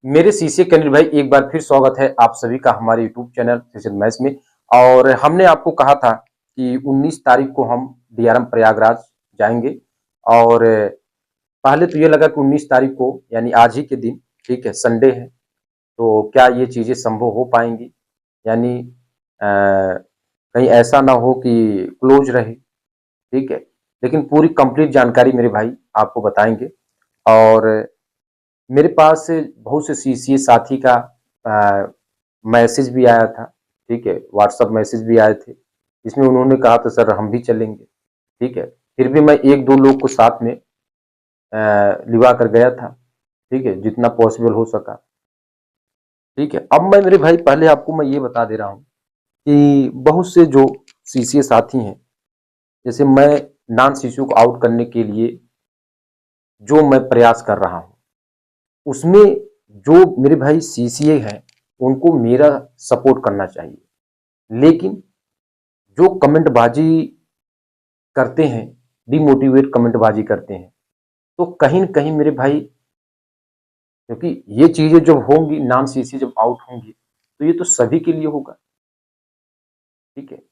मेरे CCA candidate भाई एक बार फिर स्वागत है आप सभी का हमारे यूट्यूब चैनल सीसीए मैथ्स में। और हमने आपको कहा था कि 19 तारीख को हम डीआरएम प्रयागराज जाएंगे। और पहले तो ये लगा कि 19 तारीख को यानी आज ही के दिन, ठीक है, संडे है, तो क्या ये चीज़ें संभव हो पाएंगी, यानी कहीं ऐसा ना हो कि क्लोज रहे, ठीक है। लेकिन पूरी कंप्लीट जानकारी मेरे भाई आपको बताएंगे। और मेरे पास से बहुत से सीसीए साथी का मैसेज भी आया था, ठीक है, व्हाट्सएप मैसेज भी आए थे, जिसमें उन्होंने कहा था सर हम भी चलेंगे, ठीक है। फिर भी मैं एक दो लोग को साथ में लिवा कर गया था, ठीक है, जितना पॉसिबल हो सका, ठीक है। अब मैं मेरे भाई पहले आपको मैं ये बता दे रहा हूँ कि बहुत से जो सीसीए साथी हैं, जैसे मैं नॉन सीसीए को आउट करने के लिए जो मैं प्रयास कर रहा हूँ, उसमें जो मेरे भाई सीसीए हैं उनको मेरा सपोर्ट करना चाहिए। लेकिन जो कमेंटबाजी करते हैं, डिमोटिवेट कमेंटबाजी करते हैं, तो कहीं न कहीं मेरे भाई, क्योंकि ये चीज़ें जब होंगी, नॉन सीसीए जब आउट होंगी, तो ये तो सभी के लिए होगा, ठीक है।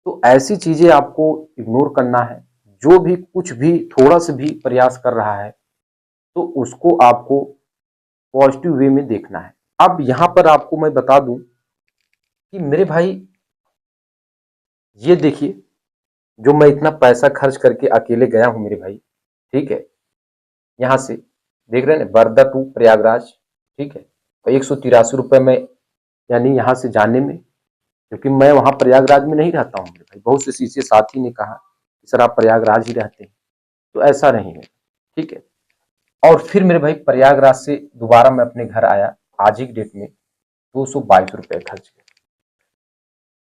तो ऐसी चीज़ें आपको इग्नोर करना है। जो भी कुछ भी थोड़ा-सा भी प्रयास कर रहा है, तो उसको आपको पॉजिटिव वे में देखना है। अब यहाँ पर आपको मैं बता दूँ कि मेरे भाई ये देखिए, जो मैं इतना पैसा खर्च करके अकेले गया हूँ मेरे भाई, ठीक है, यहाँ से देख रहे हैं ना, बरदा टू प्रयागराज, ठीक है, तो 183 रुपये में, यानी यहाँ से जाने में, क्योंकि मैं वहाँ प्रयागराज में नहीं रहता हूँ मेरे भाई। बहुत से सीसीए साथी ने कहा कि सर आप प्रयागराज ही रहते हैं, तो ऐसा नहीं है, ठीक है। और फिर मेरे भाई प्रयागराज से दोबारा मैं अपने घर आया, आज ही की डेट में 222 रुपये खर्च किए।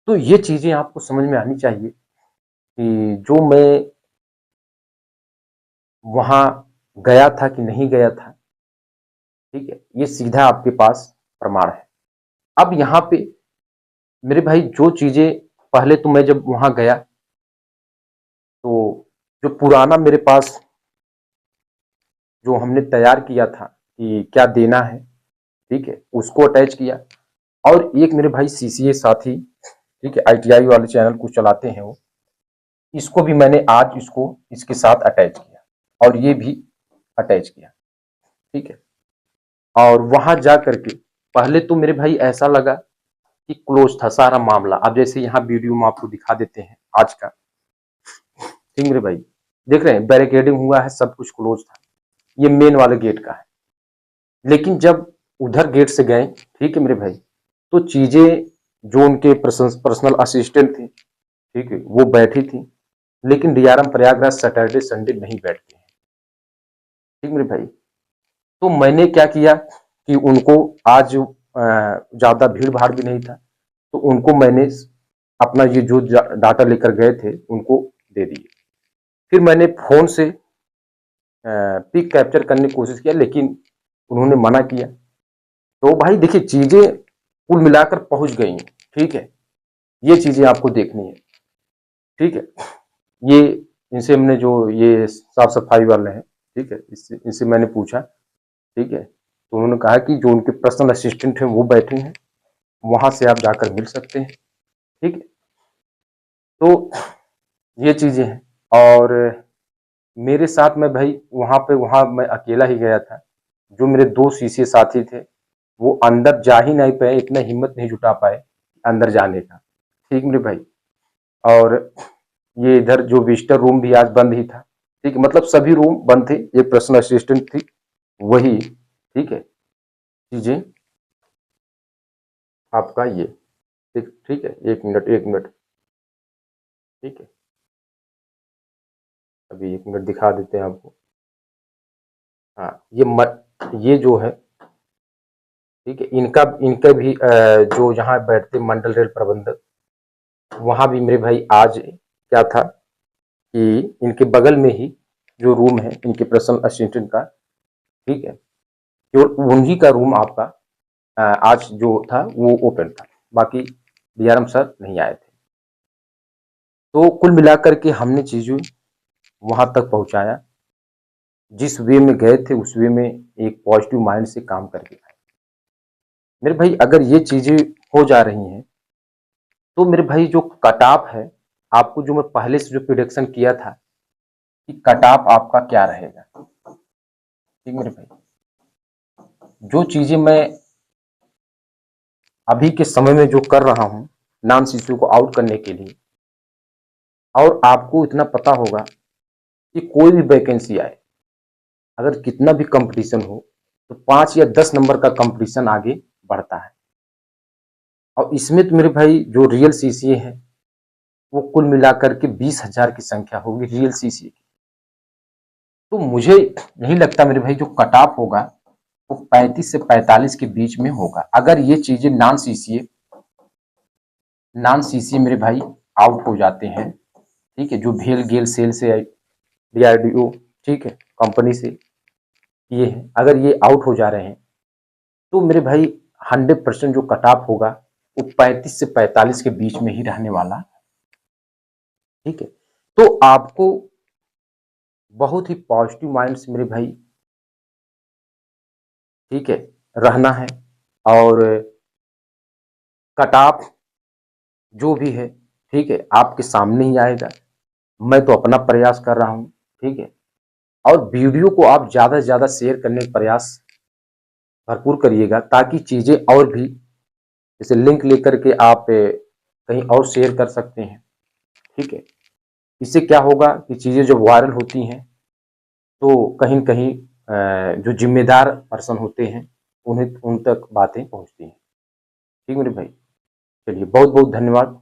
तो ये चीजें आपको समझ में आनी चाहिए कि जो मैं वहां गया था कि नहीं गया था, ठीक है, ये सीधा आपके पास प्रमाण है। अब यहाँ पे मेरे भाई जो चीजें, पहले तो मैं जब वहां गया तो जो पुराना मेरे पास जो हमने तैयार किया था कि क्या देना है, ठीक है, उसको अटैच किया। और एक मेरे भाई सीसीए साथी, ठीक है, आईटीआई वाले चैनल को चलाते हैं वो, इसको भी मैंने आज इसको इसके साथ अटैच किया और ये भी अटैच किया, ठीक है। और वहां जा करके पहले तो मेरे भाई ऐसा लगा कि क्लोज था सारा मामला। अब जैसे यहाँ वीडियो में आपको दिखा देते हैं आज का, ठीक मेरे भाई, देख रहे हैं बैरिकेडिंग हुआ है, सब कुछ क्लोज था। ये मेन वाले गेट का है। लेकिन जब उधर गेट से गए, ठीक है मेरे भाई, तो चीजें जो उनके पर्सनल असिस्टेंट थे, ठीक है, वो बैठी थी। लेकिन डीआरएम प्रयागराज सैटरडे संडे नहीं बैठते हैं, ठीक मेरे भाई। तो मैंने क्या किया कि उनको आज ज्यादा भीड़ भाड़ भी नहीं था, तो उनको मैंने अपना ये जो डाटा लेकर गए थे उनको दे दिए। फिर मैंने फोन से पिक कैप्चर करने की कोशिश किया, लेकिन उन्होंने मना किया। तो भाई देखिए चीजें कुल मिलाकर पहुंच गई हैं, ठीक है, ये चीजें आपको देखनी है, ठीक है। ये इनसे हमने जो ये साफ सफाई वाले हैं, ठीक है, इनसे मैंने पूछा, ठीक है, तो उन्होंने कहा कि जो उनके पर्सनल असिस्टेंट हैं वो बैठे हैं, वहां से आप जाकर मिल सकते हैं, ठीक है। तो ये चीजें हैं। और मेरे साथ में भाई वहां मैं अकेला ही गया था। जो मेरे दो सीसीए साथी थे वो अंदर जा ही नहीं पाए, इतना हिम्मत नहीं जुटा पाए अंदर जाने का, ठीक मेरे भाई। और ये इधर जो विजिटर रूम भी आज बंद ही था, ठीक है, मतलब सभी रूम बंद थे, एक पर्सनल असिस्टेंट थी वही, ठीक है। चीजें आपका ये, ठीक ठीक है, एक मिनट एक मिनट, ठीक है, अभी एक मिनट दिखा देते हैं आपको। हाँ, ये जो है, ठीक है, इनका इनका भी जो यहाँ बैठते मंडल रेल प्रबंधक, वहां भी मेरे भाई आज क्या था कि इनके बगल में ही जो रूम है इनके पर्सनल असिस्टेंट का, ठीक है, केवल उन्हीं का रूम आपका आज जो था वो ओपन था, बाकी डीआरएम सर नहीं आए थे। तो कुल मिलाकर के हमने चीजें वहां तक पहुंचाया, जिस वे में गए थे उस वे में एक पॉजिटिव माइंड से काम करके आए। मेरे भाई अगर ये चीजें हो जा रही हैं तो मेरे भाई जो कट ऑफ है, आपको जो मैं पहले से जो प्रिडिक्शन किया था कि कट ऑफ आपका क्या रहेगा, ठीक मेरे भाई, जो चीजें मैं अभी के समय में जो कर रहा हूं नॉन सीसीओ को आउट करने के लिए, और आपको इतना पता होगा कि कोई भी वैकेंसी आए, अगर कितना भी कंपटीशन हो तो 5 या 10 नंबर का कंपटीशन आगे बढ़ता है। और इसमें तो मेरे भाई जो रियल सीसीए है वो कुल मिलाकर के 20,000 की संख्या होगी रियल सीसीए की। तो मुझे नहीं लगता मेरे भाई जो कट ऑफ होगा वो 35 से 45 के बीच में होगा, अगर ये चीजें नॉन सीसीए मेरे भाई आउट हो जाते हैं, ठीक है, जो भेल गेल सेल से डीआरडीओ, ठीक है, कंपनी से ये है, अगर ये आउट हो जा रहे हैं तो मेरे भाई 100% जो कट ऑफ होगा वो 35 से 45 के बीच में ही रहने वाला, ठीक है। तो आपको बहुत ही पॉजिटिव माइंड से मेरे भाई, ठीक है, रहना है। और कट ऑफ जो भी है, ठीक है, आपके सामने ही आएगा। मैं तो अपना प्रयास कर रहा हूं, ठीक है। और वीडियो को आप ज्यादा से ज्यादा शेयर करने का प्रयास भरपूर करिएगा ताकि चीजें और भी, जैसे लिंक लेकर के आप कहीं और शेयर कर सकते हैं, ठीक है। इससे क्या होगा कि चीजें जब वायरल होती हैं तो कहीं न कहीं जो जिम्मेदार पर्सन होते हैं उन्हें उन तक बातें पहुंचती हैं, ठीक मेरे भाई। चलिए बहुत बहुत धन्यवाद।